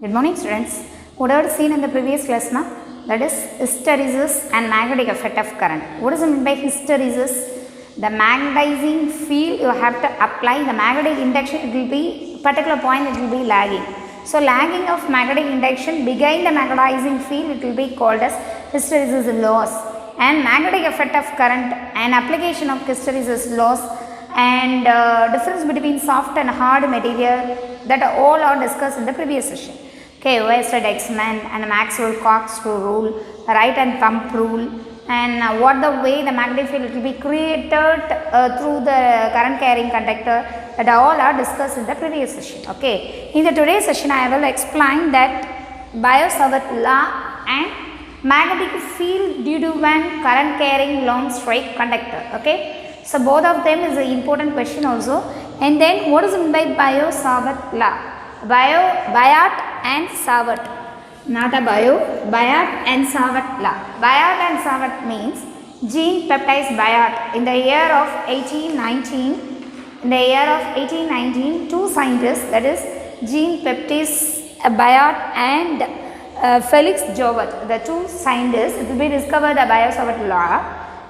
Good morning, students. Whatever seen in the previous class, na, that is hysteresis and magnetic effect of current. What is meant by hysteresis? The magnetizing field you have to apply. The magnetic induction, it will be particular point, it will be lagging. So lagging of magnetic induction behind the magnetizing field, it will be called as hysteresis loss. And magnetic effect of current and application of hysteresis loss and difference between soft and hard material, that all are discussed in the previous session. Okay, Weierstrass-Dijkman and Maxwell-Corkscrew rule, right and thumb rule, and what the way the magnetic field will be created through the current carrying conductor, that all are discussed in the previous session. Okay, in the today's session I will explain that Biot-Savart law and magnetic field due to one current carrying long straight conductor. Okay, so both of them is an important question also. And then what is meant by Biot-Savart law? Biot and Savart, not a Biot and Savart law. Biot and Savart means Jean-Baptiste Biot. In the year of 1819, two scientists, that is Jean-Baptiste Biot and Felix Joubert, the two scientists, it will be discovered the Biot-Savart law.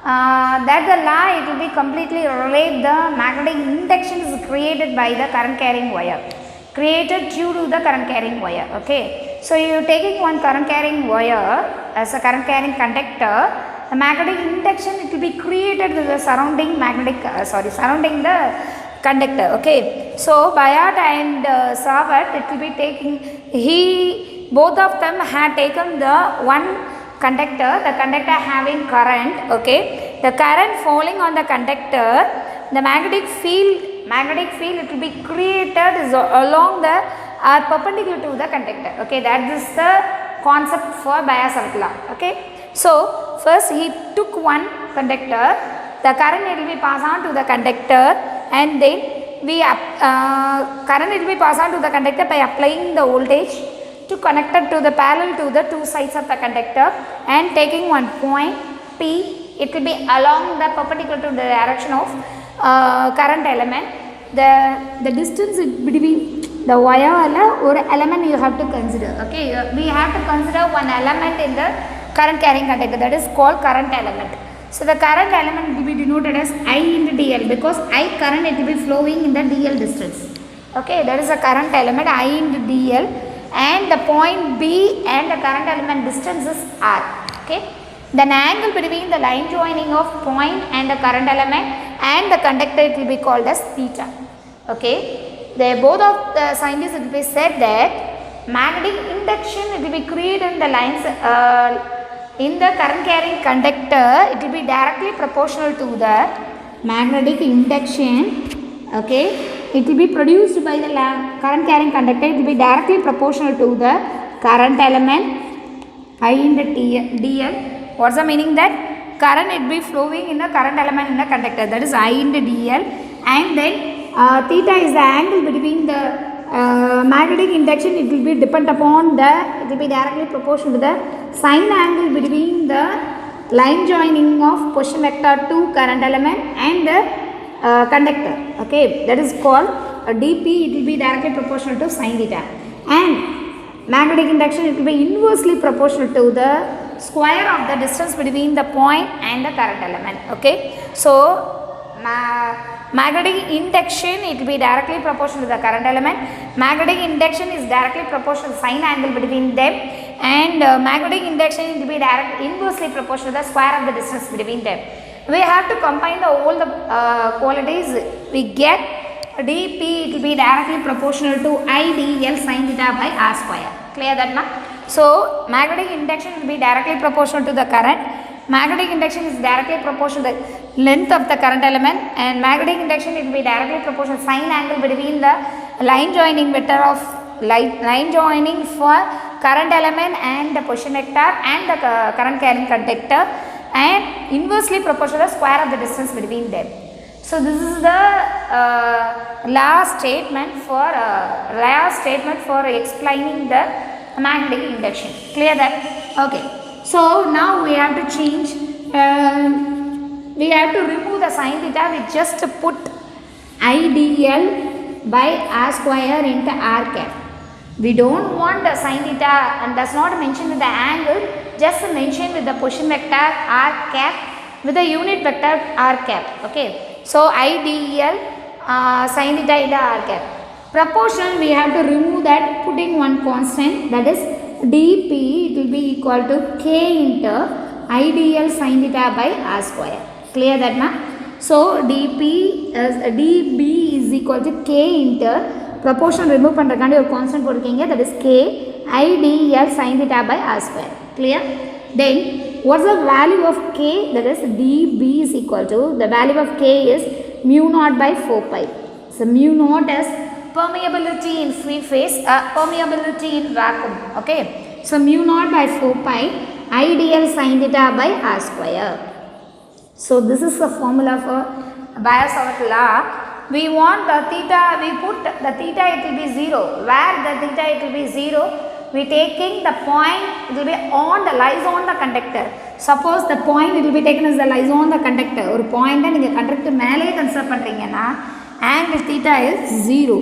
That the law, it will be completely relate the magnetic induction is created by the current carrying wire, created due to the current carrying wire. Okay, so you taking one current carrying wire as a current carrying conductor, the magnetic induction, it will be created with the surrounding magnetic surrounding the conductor. Okay, so Biot and Savart, it will be taking, both of them had taken the one conductor, the conductor having current. Okay, the current falling on the conductor, the magnetic field, it will be created is along the perpendicular to the conductor. Okay, that is the concept for Biot-Savart law. Okay, so first he took one conductor, the current it will be passed on to the conductor, and then current it will be passed on to the conductor by applying the voltage to connected to the parallel to the two sides of the conductor, and taking one point P, it will be along the perpendicular to the direction of current element. The distance between the wire or element you have to consider. Okay, we have to consider one element in the current carrying conductor, that is called current element. So the current element will be denoted as I into dl, because I current it will be flowing in the dl distance. Okay, that is a current element I into dl, and the point B and the current element distance is r. Okay, then angle between the line joining of point and the current element and the conductor, it will be called as theta. Okay, both of the scientists, it will be said that magnetic induction, it will be created in the lines in the current carrying conductor, it will be directly proportional to the magnetic induction. Okay, it will be produced by the current carrying conductor, it will be directly proportional to the current element I in the dl. What's the meaning? That current it will be flowing in the current element in the conductor, that is I in the dl, and then theta is the angle between the magnetic induction, it will be depend upon it will be directly proportional to the sine angle between the line joining of position vector to current element and the conductor. Okay, that is called dp, it will be directly proportional to sine theta, and magnetic induction, it will be inversely proportional to the square of the distance between the point and the current element. Okay, so magnetic induction, it will be directly proportional to the current element. Magnetic induction is directly proportional to sine angle between them, and magnetic induction, it will be inversely proportional to the square of the distance between them. We have to combine all the qualities, we get dp, it will be directly proportional to I dl sin theta by r square. Clear that now? So magnetic induction will be directly proportional to the current. Magnetic induction is directly proportional to the length of the current element, and magnetic induction, it will be directly proportional to sine angle between the line joining vector of line joining for current element and the position vector and the current carrying conductor, and inversely proportional to the square of the distance between them. So this is the last statement for explaining the magnetic induction. Clear that? Okay, so now we have to change, we have to remove the sine theta, we just put I dl by r square into r cap. We don't want the sin theta and does not mention with the angle, just mention with the position vector r cap with the unit vector r cap. Okay, so ideal sin theta in the r cap. Proportional, we have to remove that, putting one constant, that is dp, it will be equal to k into ideal sin theta by r square. Clear that, ma? So dp db is equal to k into proportional remove பண்றதுக்காண்டி ஒரு constant போட்டுக்கீங்க, that is k ideal sin theta by r square. Clear? Then what's the value of k? That is db is equal to, the value of k is mu naught by 4 pi. So mu naught is permeability in free phase, permeability in vacuum. Okay, so mu naught by 4 pi ideal sin theta by r square. So this is the formula for Biot-Savart law. We want the theta, we put the theta, it will be 0. Where the theta it will be 0, we taking the point, it will be on the, lies on the conductor. Suppose the point it will be taken as the lies on the conductor. ஒரு point நீங்க conductor மேலே consider பண்றீங்கன்னா angle theta is 0.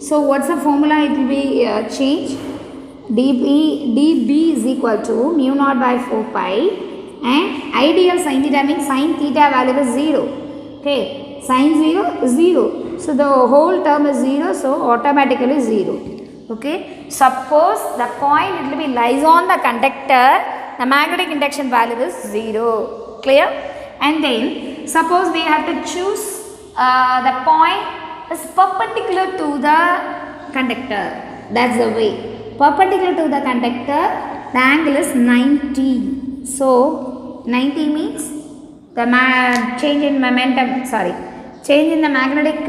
So what's the formula? It will be changed. db is equal to mu naught by 4 pi and ideal sin theta means sin theta value is 0. Okay, sin 0 is 0. So the whole term is 0, so automatically 0. Okay, suppose the point it will be lies on the conductor, the magnetic induction value is 0. Clear? And then suppose we have to choose the point is perpendicular to the conductor. That's the way. Perpendicular to the conductor, the angle is 90. So 90 means the change in momentum, change in the magnetic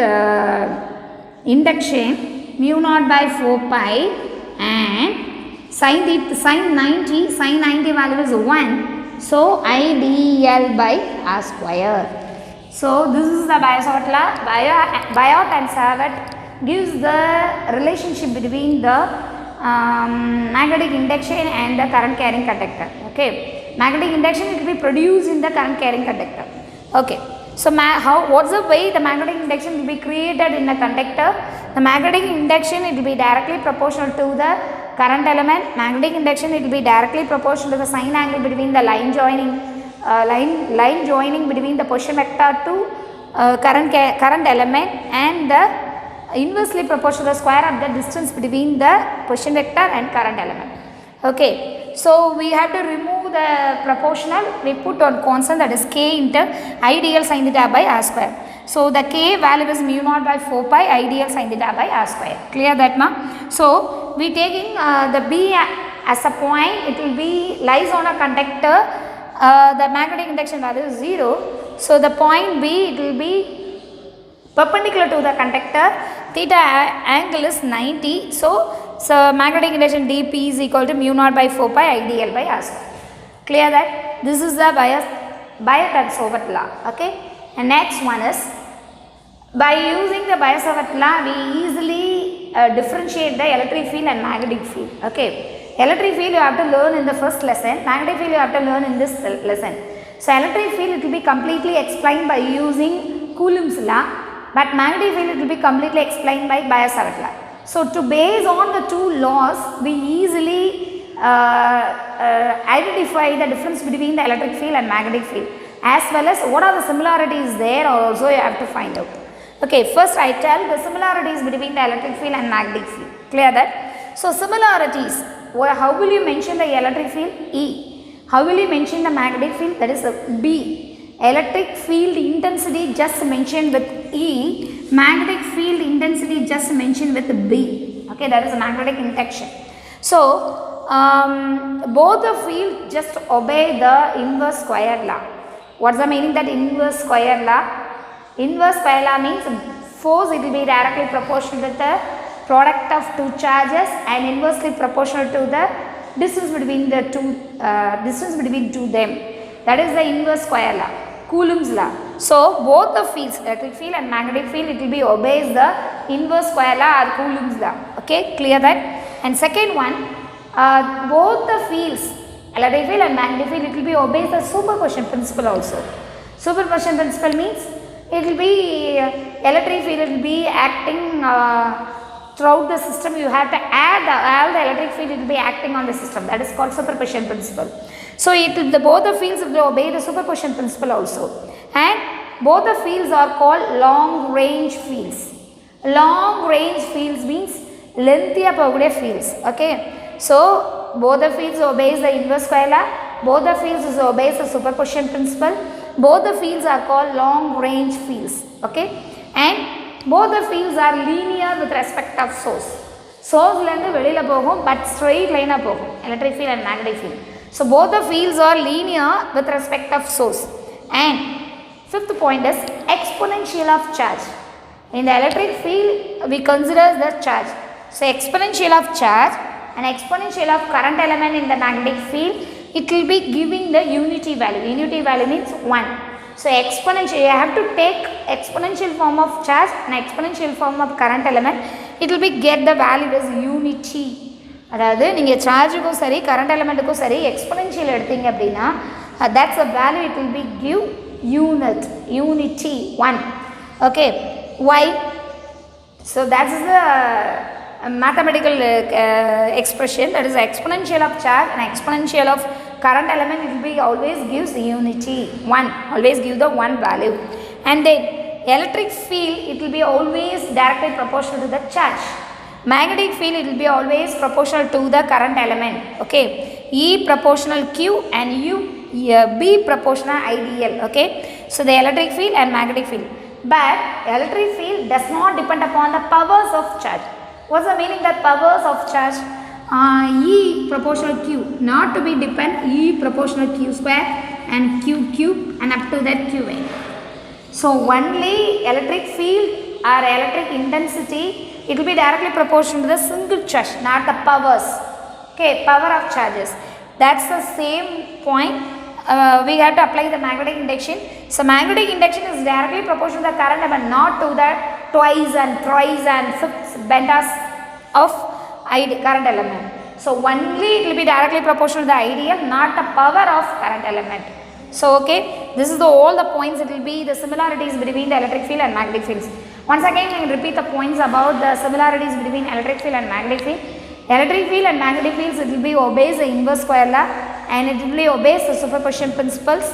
induction, mu naught by 4 pi and sin 90 value is 1. So ideal by r square. So this is the Biot-Savart law. Biot and Savart gives the relationship between the magnetic induction and the current carrying conductor. Okay, magnetic induction it will be produced in the current carrying conductor. Okay, so what's the way the magnetic induction will be created in the conductor? The magnetic induction it will be directly proportional to the current element. Magnetic induction it will be directly proportional to the sine angle between the line joining between the position vector to current element, and the inversely proportional to the square of the distance between the position vector and current element. Okay, so we have to remove the proportional, we put on constant, that is k into ideal sin theta by r square. So the k value is mu naught by 4 pi ideal sin theta by r square. Clear that, ma? So we taking the b as a point, it will be lies on a conductor, the magnetic induction value is 0. So the point b it will be perpendicular to the conductor, theta angle is 90. So magnetic induction dp is equal to mu naught by 4 pi ideal by r square. Clear that? This is the Biot-Savart law. Okay, and next one is, by using the Biot-Savart law we easily differentiate the electric field and magnetic field. Okay, electric field you have to learn in the first lesson, magnetic field you have to learn in this lesson. So electric field it will be completely explained by using Coulomb's law, but magnetic field it will be completely explained by Biot-Savart law. So to base on the two laws, we easily identify the difference between the electric field and magnetic field, as well as what are the similarities there also you have to find out. Okay, first I tell the similarities between the electric field and magnetic field. Clear that? So similarities, how will you mention the electric field? E. How will you mention the magnetic field? That is B. Electric field intensity just mentioned with E, magnetic field intensity just mentioned with B. Okay, that is a magnetic induction. So both the field just obey the inverse square law. What's the meaning that inverse square law? Inverse square law means force it will be directly proportional to the product of two charges and inversely proportional to the distance between the two them. That is the inverse square law, Coulomb's law. So both the fields, electric field and magnetic field, it will be obeys the inverse square law or Coulomb's law. Okay, clear that? And second one, both the fields, electric field and magnetic field, it will be obeys the superposition principle also. Superposition principle means it will be electric field, it will be acting throughout the system you have to add all the electric field, it will be acting on the system. That is called superposition principle. So both the fields will obey the superposition principle also, and both the fields are called long range fields. Long range fields means lengthy போகக்கூடிய fields. Okay, so both the fields obeys the inverse square law, both the fields obeys the superposition principle, both the fields are called long range fields. Okay, and both the fields are linear with respect of source. Source lende velila pogum but straight line pogum, electric field and magnetic field. So both the fields are linear with respect of source. And fifth point is exponential of charge. In the electric field we consider the charge. So exponential of charge and exponential of current element in the magnetic field, it will be giving the unity value. Unity value means 1. So exponential, you have to take exponential form of charge and exponential form of current element, it will be get the value as unity. அதாவது நீங்கள் சார்ஜுக்கும் சரி current எலமெண்ட்டுக்கும் சரி exponential எடுத்தீங்க அப்படின்னா that's a value, it will be give unity 1. Okay, why? So that is the mathematical expression, that is exponential of charge and exponential of current element, it will be always gives unity 1, always give the 1 value. And then electric field, it will be always directly proportional to the charge. Magnetic field, it will be always proportional to the current element. Okay, E proportional Q and B proportional ideal. Okay, so the electric field and magnetic field, but electric field does not depend upon the powers of charge. What's the meaning that powers of charge? E proportional Q, not to be depend E proportional Q square and Q cube and up to that QA. So only electric field or electric intensity, it will be directly proportional to the single charge, not the powers. Okay, power of charges. That's the same point. We have to apply the magnetic induction. So magnetic induction is directly proportional to the current, but not to the twice and thrice and fifth bendas of current element. So only it will be directly proportional to the ideal, not the power of current element. So okay, this is all the points, it will be the similarities between the electric field and magnetic fields. Once again I will repeat the points about the similarities between electric field and magnetic field. Electric field and magnetic fields, it will be obeys the inverse square law and it will be obeys the superposition principles.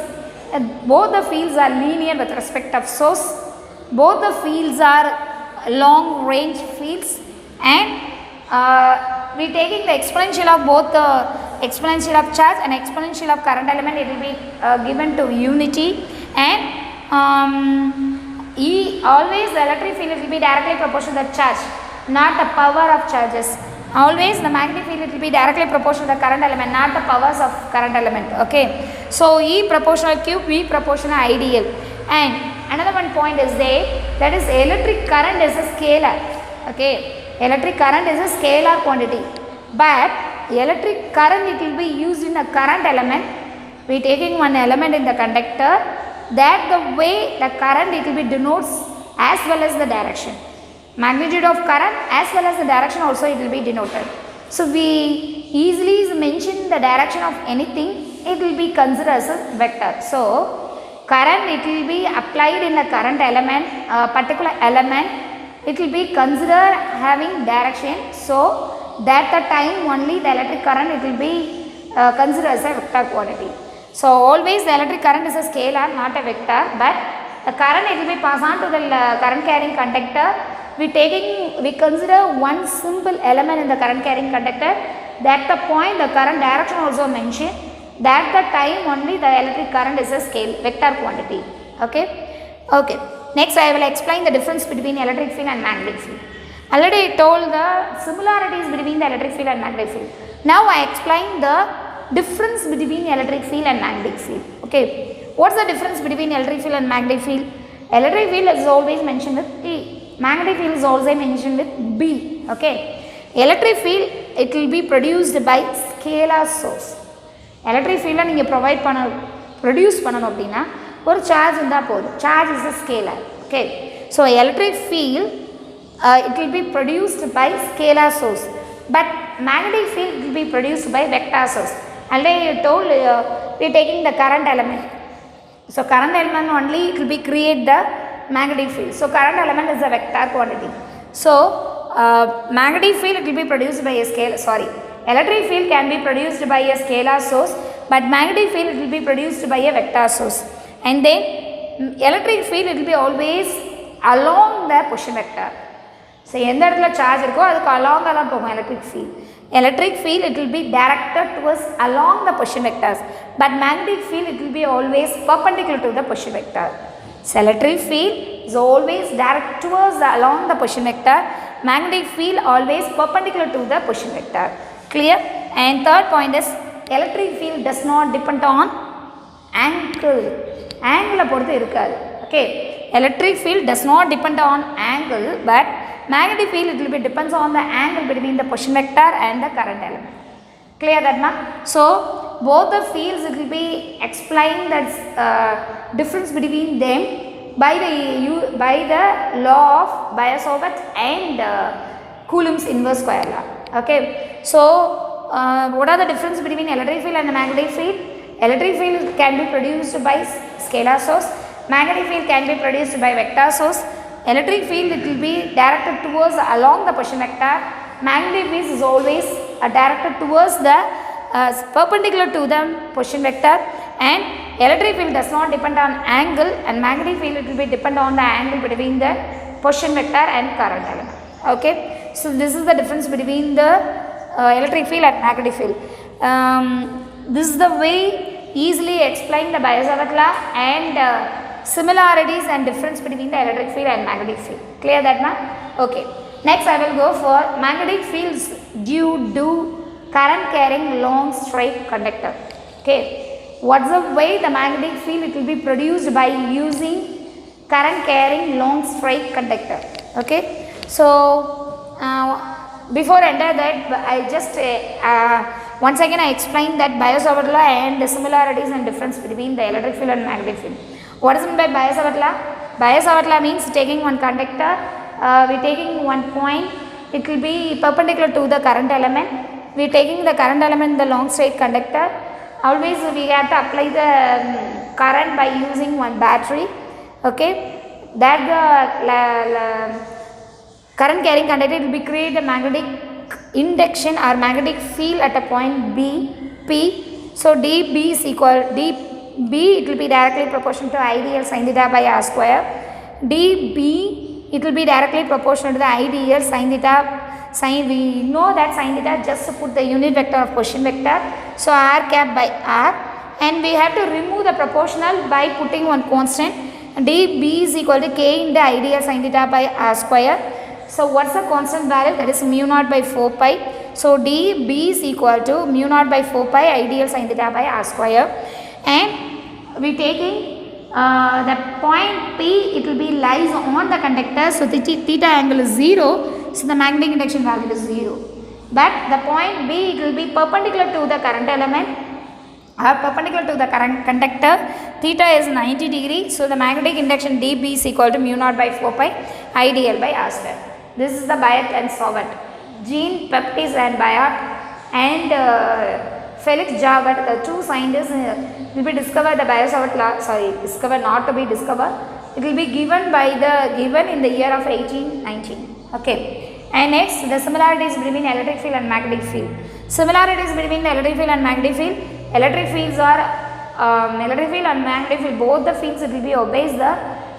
Both the fields are linear with respect of source. Both the fields are long range fields, and we taking the exponential of both the exponential of charge and exponential of current element, it will be given to unity. And always the electric field, it will be directly proportional to the charge, not the power of charges. Always the magnetic field, it will be directly proportional to the current element, not the powers of current element. Okay, so E proportional Q, B proportional ideal. And another one point is there, that is electric current is a scalar. Okay, electric current is a scalar quantity, but electric current, it will be used in a current element. We taking one element in the conductor, that the way the current, it will be denotes as well as the direction. Magnitude of current as well as the direction also, it will be denoted. So we easily mention the direction of anything, it will be considered as a vector. So current, it will be applied in the current element, particular element, it will be considered having direction. So that the time only the electric current, it will be considered as a vector quantity. So always the electric current is a scalar, not a vector, but the current, it will be passed on to the current carrying conductor. We consider one simple element in the current carrying conductor, that the point the current direction also mentioned, that the time only the electric current is a scale vector quantity. Okay, okay. Next I will explain the difference between electric field and magnetic field. Already I told the similarities between the electric field and magnetic field. Now I explain the difference between electric field and magnetic field. Okay, what's the difference between electric field and magnetic field? Electric field is always mentioned with T, magnetic field is also mentioned with B. Okay, electric field, it will be produced by scalar source. Electric field நீங்க provide produce பண்ணனும் அப்படினா ஒரு charge இருந்தா போதும். Charge is a scalar. Okay, so electric field, it will be produced by scalar source, but magnetic field will be produced by vector source. Already I told we are taking the current element. So current element only it will be create the magnetic field. So current element is a vector quantity. So magnetic field it will be produced by a scalar, electric field can be produced by a scalar source, but magnetic field it will be produced by a vector source. And then electric field it will be always along the position vector. So எந்த இடத்துல charge இருக்கோ அதுக்கு அலாங்காக தான் போகும் electric field it will be directed towards along the position vectors, but magnetic field it will be always perpendicular to the position vector. So electric field is always direct towards along the position vector, magnetic field always perpendicular to the position vector. Clear? And third point is electric field does not depend on angle பொறுத்து இருக்காது. Okay, electric field does not depend on angle, but magnetic field it will be depends on the angle between the position vector and the current element. Clear that na? So both the fields it will be explained that difference between them by the law of Biot-Savart and Coulomb's inverse square law. Okay, so what are the difference between electric field and the magnetic field? Electric field can be produced by scalar source, magnetic field can be produced by vector source. Electric field it will be directed towards along the position vector, magnetic field is always directed towards the perpendicular to the position vector, and electric field does not depend on angle, and magnetic field it will be depend on the angle between the position vector and current element. Okay, so this is the difference between the electric field and magnetic field. This is the way easily explain the Biot-Savart law and similarities and difference between the electric field and magnetic field. Clear that na? Okay, next I will go for magnetic fields due to current carrying long straight conductor. Okay, what's the way the magnetic field it will be produced by using current carrying long straight conductor. Okay, so before enter that I just once again I explained that Biot-Savart law and the similarities and difference between the electric field and magnetic field. What is meant by Biot-Savart law? Biot-Savart law means taking one conductor, we taking one point, it will be perpendicular to the current element, we taking the current element the long straight conductor, always we have to apply the current by using one battery. Okay, that the current carrying conductor will be create a magnetic induction or magnetic field at a point B, P. So dB is equal dB it will be directly proportional to IDL sin theta by R square. dB it will be directly proportional to the IDL sin theta. We know that sin theta just to put the unit vector of position vector, so R cap by R, and we have to remove the proportional by putting one constant. dB is equal to K into IDL sin theta by R square. So what's the constant value? That is mu naught by 4 pi. So dB is equal to mu naught by 4 pi IDL sin theta by R square, and we taking the point P it will be lies on the conductor, so the theta angle is 0, so the magnetic induction value is 0. But the point B it will be perpendicular to the current element or perpendicular to the current conductor, theta is 90 degree, so the magnetic induction dB is equal to mu naught by 4 pi IDL by R square. This is the Biot and Savart. Jean Baptiste and Biot and Felix Javert, the two scientists will be discovered the Biot-Savart law, discovered not to be discovered. It will be given in the year of 1819. Okay, and next the similarities between electric field and magnetic field. Similarities between the electric field and magnetic field. Electric fields are electric field and magnetic field, both the fields it will be obeys the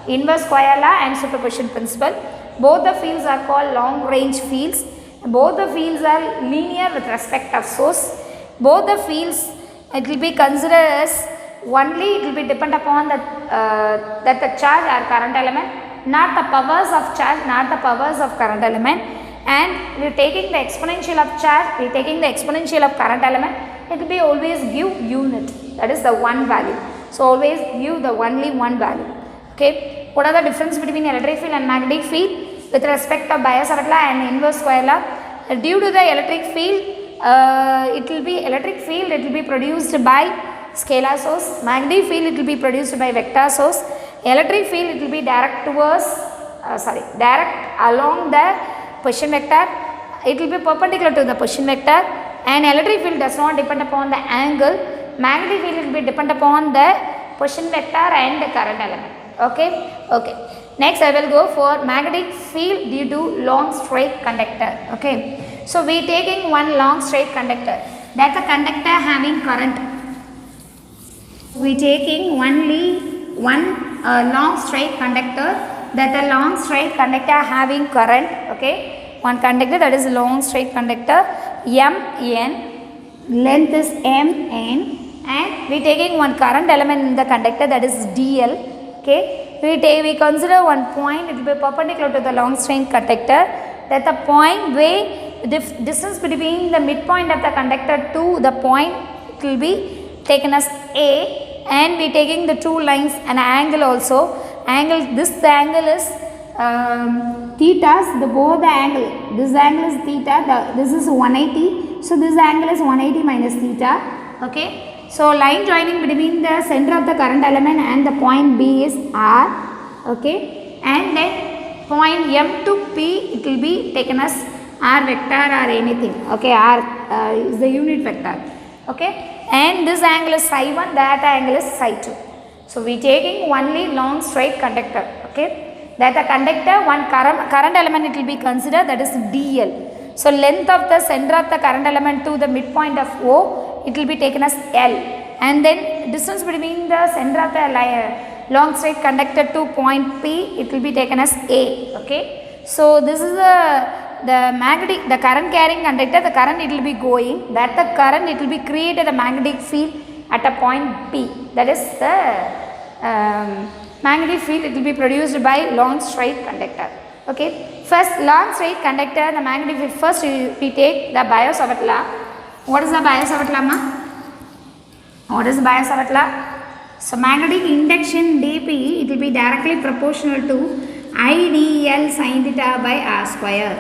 inverse square law and superposition principle. Both the fields are called long range fields. Both the fields are linear with respect of source. Both the fields it will be considered as only it will be depend upon that the charge or current element, not the powers of charge, not the powers of current element. And we are taking the exponential of charge, we are taking the exponential of current element, it will be always give unit, that is the one value. So always give the only one value. Okay, what are the difference between electric field and magnetic field with respect of Biot-Savart law and inverse square law? Due to the electric field, it will be produced by scalar source, magnetic field it will be produced by vector source, electric field it will be direct towards direct along the position vector, it will be perpendicular to the position vector, and electric field does not depend upon the angle, magnetic field will be depend upon the position vector and the current element. Okay. Okay. Next I will go for magnetic field due to long straight conductor. Okay. So we taking one long straight conductor, that the conductor having current. We taking only one long straight conductor, that the long straight conductor having current. Okay. One conductor, that is long straight conductor, Mn, length is Mn, and we taking one current element in the conductor, that is Dl. Okay. We consider one point, it will be perpendicular to the long straight conductor, that the point where the distance between the midpoint of the conductor to the point, it will be taken as A, and we taking the two lines and angle also. Angle, this angle is theta, both the angle, this angle is theta, this is 180, so this angle is 180 minus theta. Okay. So line joining between the center of the current element and the point B is R. Okay. And then point M to P, it will be taken as R vector or anything. Okay. R is the unit vector. Okay. And this angle is psi 1, that angle is psi 2. So we taking only long straight conductor. Okay. That the conductor, one current element it will be considered, that is DL. So length of the center of the current element to the midpoint of O, it will be taken as L, and then distance between the center of the long straight conductor to point P, it will be taken as A. Okay. So this is the magnetic, the current carrying conductor, the current it will be going, that the current it will be created a magnetic field at a point P, that is the magnetic field, it will be produced by long straight conductor. Okay. First, long straight conductor, the magnetic field, first we take the Biot-Savart law. What is the Biot-Savart law, ma? What is Biot-Savart law? So magnetic induction dP, it will be directly proportional to IDL sin theta by R square.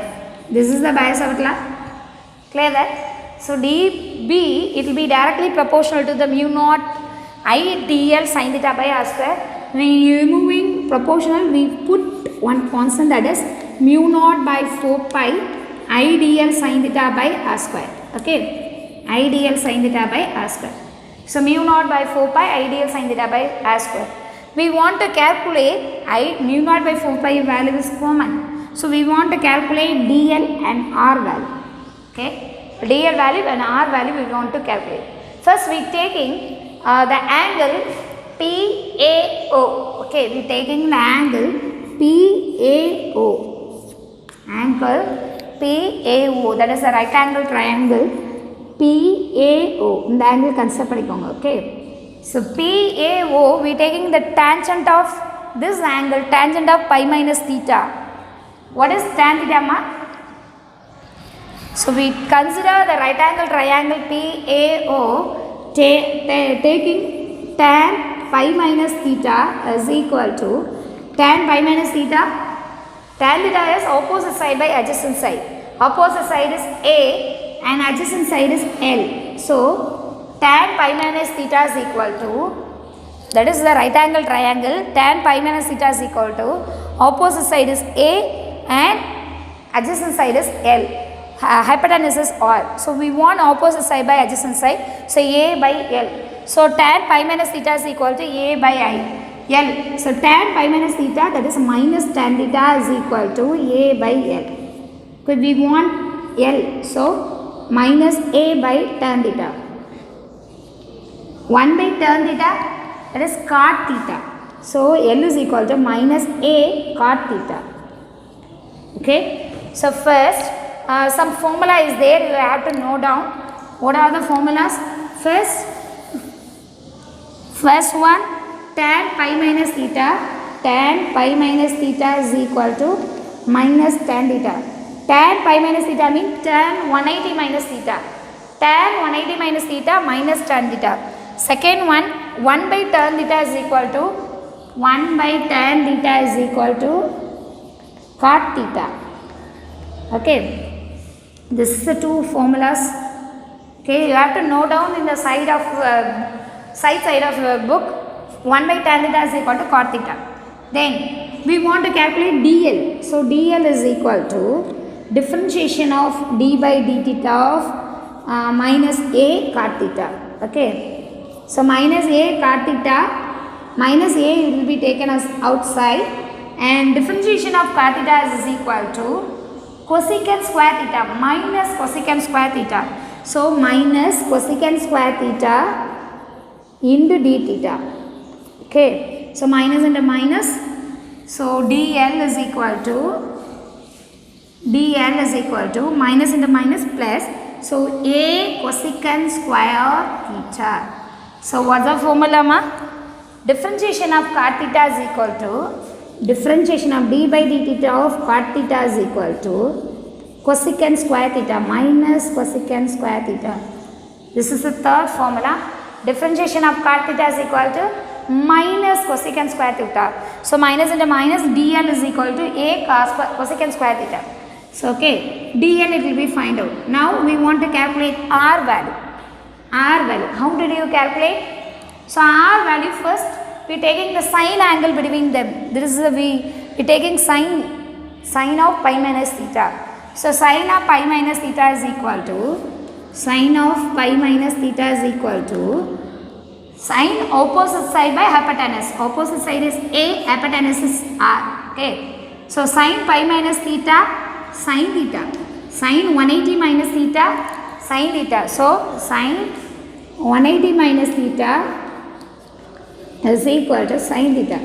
This is the Biot-Savart law. Clear that? So dB, it will be directly proportional to the mu naught IDL sin theta by R square. When removing proportional, we put one constant, that is mu naught by 4 pi IDL sin theta by R square. Okay. IDL sin theta by R square. So mu naught by 4 pi IDL sin theta by R square. We want to calculate mu naught by 4 pi value is common. So we want to calculate DL and R value. Okay. DL value and R value we want to calculate. First we taking the angle PAO. Okay. We taking the angle PAO. Angle PAO, that is a right angle triangle. PAO, the angle concept padikkonga. Okay. So PAO, we taking the tangent of this angle, tangent of pi minus theta. What is tan theta, ma? So we consider the right angle triangle PAO, taking tan pi minus theta is equal to tan pi minus theta. Tan theta is opposite side by adjacent side. Opposite side is A and adjacent side is L. So tan pi minus theta is equal to, that is the right angle triangle, tan pi minus theta is equal to, opposite side is A and adjacent side is L. Hypotenuse is R. So we want opposite side by adjacent side. So A by L. So tan pi minus theta is equal to A by L. So tan pi minus theta, that is minus tan theta, is equal to A by L. Okay, we want L. So minus A by tan theta. 1 by tan theta, that is cot theta. So L is equal to minus A cot theta. Okay. So first some formula is there, you have to note down. What are the formulas? First one, tan pi minus theta. Tan pi minus theta is equal to minus tan theta. Tan pi minus theta means tan 180 minus theta. Tan 180 minus theta minus tan theta. Second one, 1 by tan theta is equal to 1 by tan theta is equal to cot theta. Okay. This is the two formulas. Okay, you have to note down in the side of side of your book. 1 by tan theta is equal to cot theta. Then we want to calculate DL. So DL is equal to differentiation of d by d theta of minus a cot theta. Okay. So minus a cot theta minus a will be taken as outside, and differentiation of cot theta is equal to cosecant square theta minus cosecant square theta. So minus cosecant square theta into d theta. Okay, so minus into minus, so dl is equal to minus into minus plus, so a cosecant square theta. So what's the formula, ma? Differentiation of cot theta is equal to differentiation of d by d theta of cot theta is equal to cosecant square theta minus cosecant square theta. This is the third formula. Differentiation of cot theta is equal to minus cosecant square theta. So minus into minus, dl is equal to a cosecant square theta. So okay, dl it will be find out. Now we want to calculate r value. How did you calculate? So r value, first we taking the sine angle between them. This is we taking sine of pi minus theta. So sine of pi minus theta is equal to sine opposite side by hypotenuse. Opposite side is a, hypotenuse is r. Okay. So sine pi minus theta, sine theta. Sine 180 minus theta, sine theta. So sine 180 minus theta is equal to sine theta.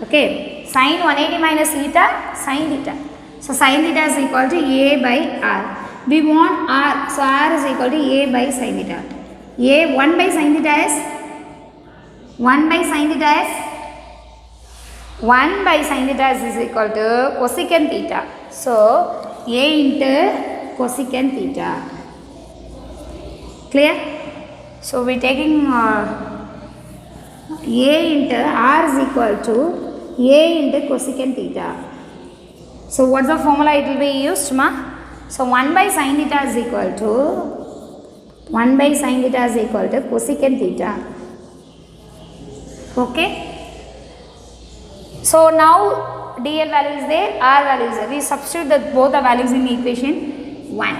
Okay. Sine 180 minus theta, sine theta. So sine theta is equal to a by r. We want r. So r is equal to a by sine theta. A 1 by sine theta is 1 by sine theta is equal to cosecant theta. So a into cosecant theta. Clear? So we are taking a into r is equal to a into cosecant theta. So what's the formula it will be used, ma? So 1 by sine theta is equal to cosecant theta. Okay. So now dl value is there, r value is there. We substitute both the values in equation 1.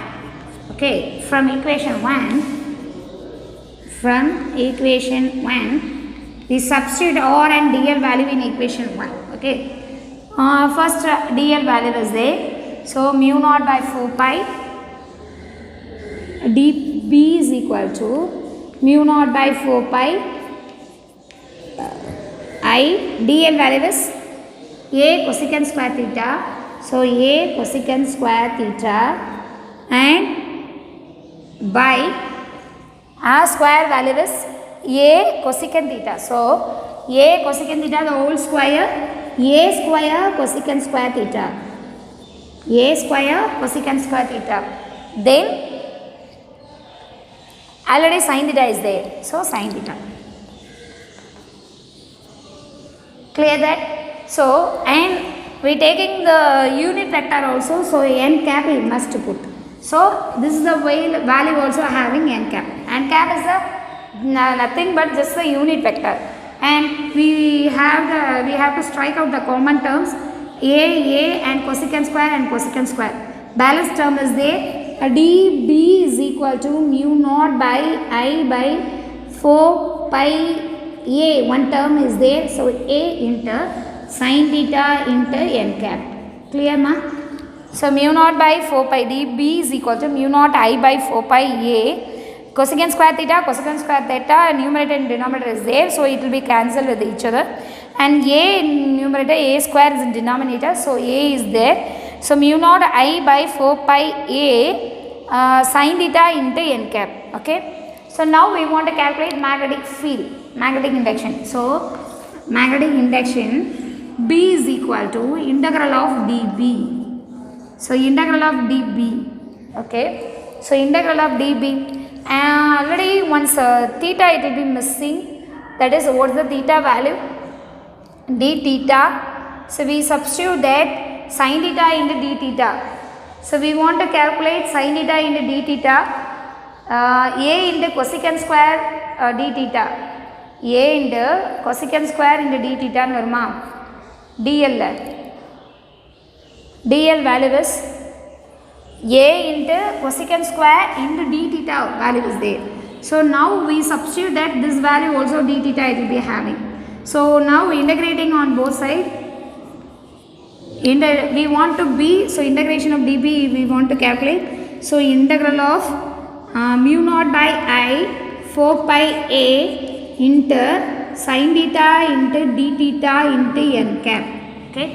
Okay. From equation 1, we substitute r and dl value in equation 1. Okay. First dl value is there. So mu naught by 4 pi dB is equal to mu naught by 4 pi I. dl value is a cosecant square theta. So a cosecant square theta and by r square value is a cosecant theta. So a cosecant theta the whole square, a square cosecant square theta. A square cosecant square theta. Then already sin theta is there. So sin theta. Clear that? So and we taking the unit vector also. So n cap we must put. So this is the value also having n cap. N cap is the nothing but just the unit vector. And we have to strike out the common terms a and cosecant square. Balance term is there. dB is equal to mu naught by I by 4 pi a. One term is there. So a into sin theta into n cap. Clear, ma? So mu naught by 4 pi dB is equal to mu naught I by 4 pi a. Cosecant square theta, numerator and denominator is there. So it will be cancelled with each other. And a in numerator, a square is in denominator. So a is there. So mu naught I by 4 pi a sin theta into n cap. Okay. So now we want to calculate magnetic field, magnetic induction. So magnetic induction B is equal to integral of dB. So integral of dB. Okay. So integral of dB. Already once theta it will be missing. That is what is the theta value? D theta. So we substitute that sin theta into d theta. So we want to calculate sin theta into d theta. A into cosecant square d theta. A into cosecant square into d theta norma. DL value is a into cosecant square into d theta value is there. So now we substitute that this value also d theta it will be having. So now integrating on both sides, we want to be, so integration of dB we want to calculate. So integral of mu naught by I 4 pi a into sin theta into d theta into n cap. Okay,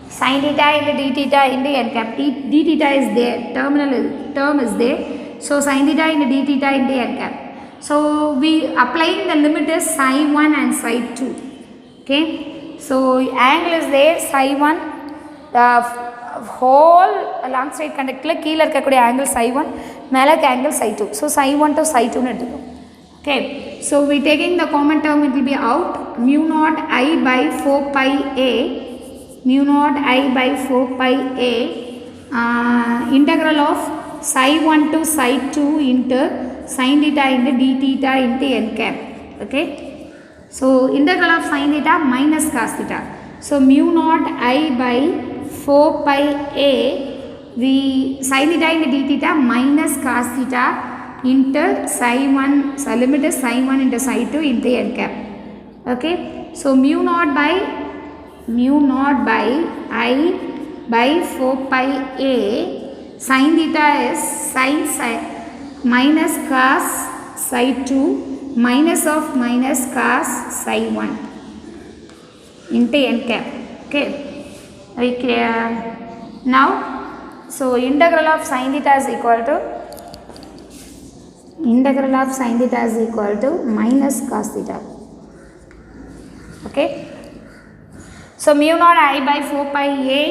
sin theta into d theta into n cap. D theta is there, term is there. So sin theta into d theta into n cap. So we applying the limit is psi 1 and psi 2. Okay, so angle is there, psi 1, the whole long straight conductor கீழ இருக்கக்கூடிய angle psi 1, மேல இருக்க angle psi 2. So psi 1 to psi 2 னு எடுத்துக்கோம். Okay, so we taking the common term, it will be out mu naught I by 4 pi a, mu naught I by 4 pi a, integral of psi 1 to psi 2 into sin theta into d theta into n cap. Okay, so integral of sin theta minus cos theta. So mu naught I by 4 pi a, we sin theta into d theta minus cos theta into psi 1, so limit is psi 1 into psi 2 into n cap. Okay, so mu naught by I by 4 pi a, sin theta is sin psi minus cos psi 2 minus of minus cos psi 1 into n cap. Okay, very clear now. So integral of sin theta is equal to minus cos theta. Okay, so mu naught I by 4 pi a,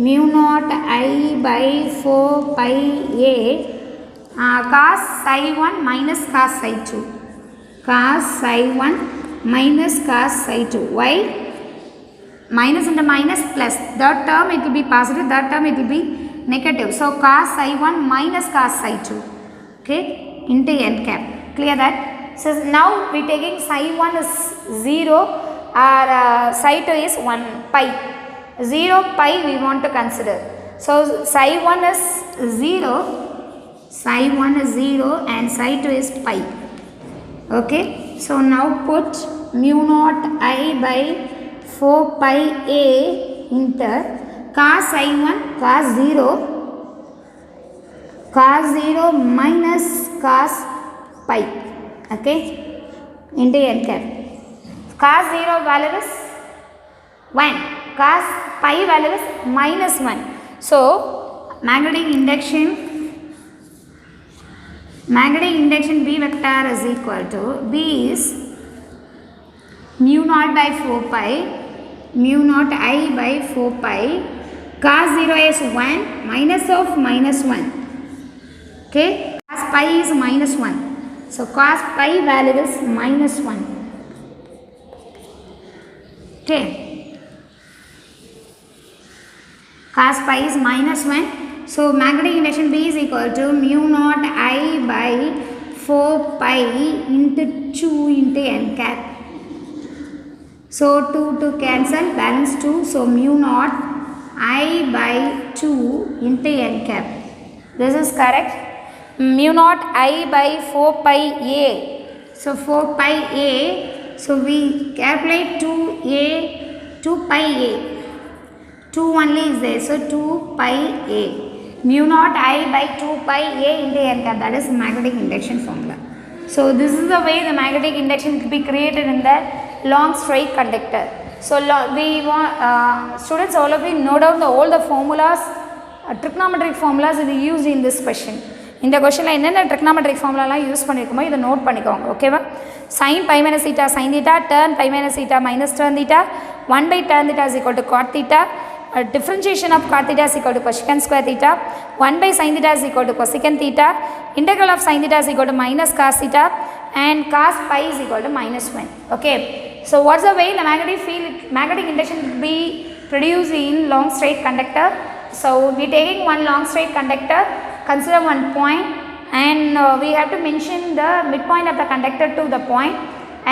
mu naught I by 4 pi a, cos psi 1 minus cos psi 2, cos psi 1 minus cos psi 2. Why? Minus into minus plus, that term it will be positive, that term it will be negative. So cos psi 1 minus cos psi 2, okay, into n cap. Clear that? So now we taking psi 1 is 0 or psi 2 is 1 pi. 0 pi we want to consider. So psi 1 is 0, and psi 2 is pi. Okay, so now put mu naught I by 4 pi a into cos psi 1 cos 0 minus cos pi, okay, into n cap. Cos 0 value is 1, cos pi value is minus 1. So magnetic induction B vector is equal to, B is mu naught by 4 pi, mu naught I by 4 pi, cos 0 is 1 minus of minus 1. Okay, cos pi is minus 1. So cos pi value is minus 1. Okay, cos pi is minus 1. So magnetic induction B is equal to mu naught I by 4 pi into 2 into n cap. So 2 to cancel, balance 2. So mu naught I by 2 into n cap. This is correct. Mu naught I by 4 pi a. So 4 pi a. So we calculate 2 pi a. 2 only is there. So 2 pi a. Mu naught I by 2 pi a into n cap. That is magnetic induction formula. So this is the way the magnetic induction will be created in the long straight conductor. So we want students, all of you know down all the formulas, trigonometric formulas is used in this question. இந்த கொஸ்டினில் என்னென்ன trigonometric ஃபார்முலாலாம் use பண்ணியிருக்கோமோ இதை note பண்ணிக்கோங்க. ஓகேவா? Sine pi minus theta sine theta, tan pi minus theta minus tan theta, 1 by tan theta is equal to cot theta, differentiation of cot theta is equal to cosecant square theta, 1 by sin theta is equal to cosecant theta, integral of sin theta is equal to minus cos theta, and cos pi is equal to minus 1. Okay, so what's the way the magnetic induction will be produced in long straight conductor? So we taking one long straight conductor, consider one point, and we have to mention the midpoint of the conductor to the point,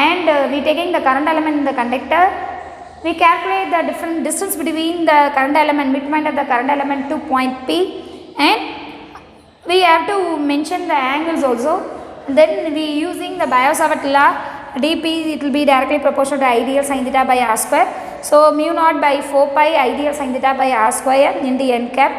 and we taking the current element in the conductor. We calculate the different distance between the current element, midpoint of the current element to point P, and we have to mention the angles also. Then we using the Biot-Savart law, dp it will be directly proportional to ideal sin theta by r square. So mu naught by 4 pi ideal sin theta by r square into n cap.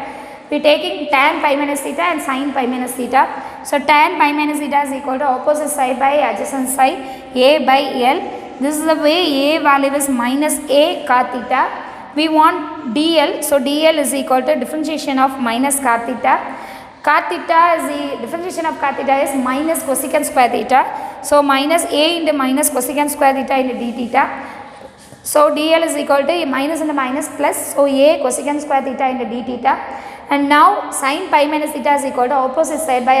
We are taking tan pi minus theta and sin pi minus theta. So tan pi minus theta is equal to opposite side by adjacent side a by l. This is the way a value is minus a cot theta. We want dl, so dl is equal to differentiation of minus cot theta. Cot theta is the differentiation of cot theta is minus cosecant square theta. So minus a into minus cosecant square theta into d theta. So dl is equal to minus into minus plus, so a cosecant square theta into d theta. And now sin pi minus theta is equal to opposite side by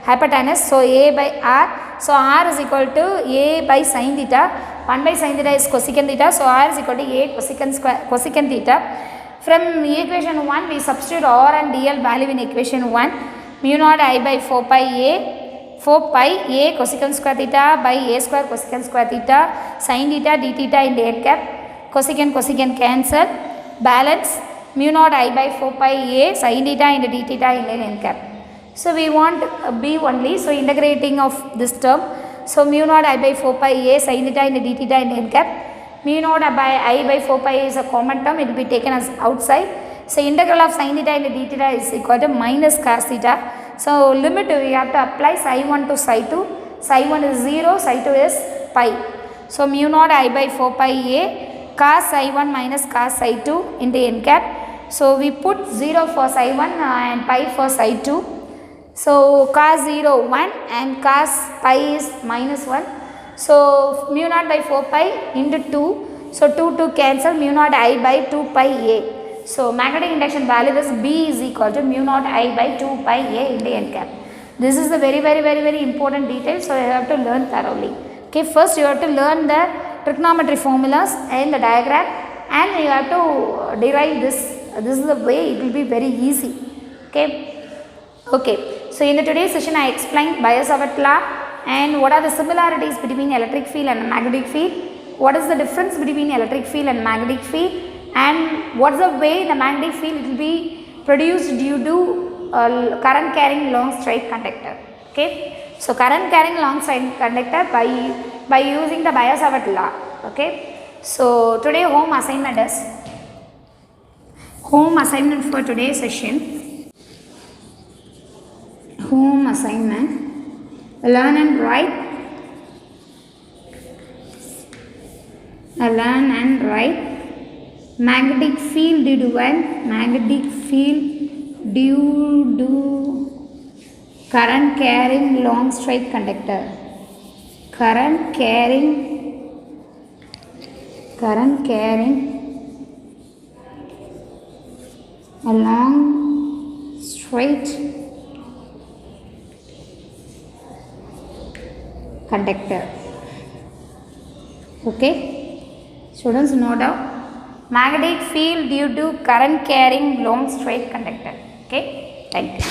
hypotenuse, so a by r. So r is equal to a by sin theta. 1 by sin theta is cosecant theta, so r is equal to a cosecant theta. From equation 1 we substitute r and dl value in equation 1. Mu naught I by 4 pi a cosecant square theta by a square cosecant square theta sin theta d theta into n cap. Cosecant cancel, balance mu naught I by 4 pi a sin theta into d theta into n cap. So we want b only, so integrating of this term. So mu naught I by 4 pi a sin theta into d theta into n cap. Mu naught by I by 4 pi is a common term, it will be taken as outside. So integral of sin theta into d theta is equal to minus cos theta. So limit we have to apply psi 1 to psi 2. Psi 1 is 0, psi 2 is pi. So mu naught I by 4 pi a cos psi 1 minus cos psi 2 into n cap. So we put 0 for psi 1 and pi for psi 2. So cos 0 1 and cos pi is minus 1. So mu naught by 4 pi into 2. So 2 cancel, mu naught I by 2 pi a. So magnetic induction value is B is equal to mu naught I by 2 pi a into n cap. This is the very important detail, so you have to learn thoroughly. Okay, first you have to learn the trigonometry formulas and the diagram, and you have to derive this. This is the way it will be very easy. Okay. So in the today's session I explained Biot-Savart law and what are the similarities between electric field and magnetic field. What is the difference between electric field and magnetic field, and what's the way the magnetic field will be produced due to current carrying long straight conductor. Okay, so current carrying long straight conductor by using the Biot-Savart law. Okay, so today home assignment for today's session. Home assignment, learn and write magnetic field due to current carrying long straight conductor. Current carrying a long straight conductor. Okay, students, note down magnetic field due to current carrying long straight conductor. Okay, thank you.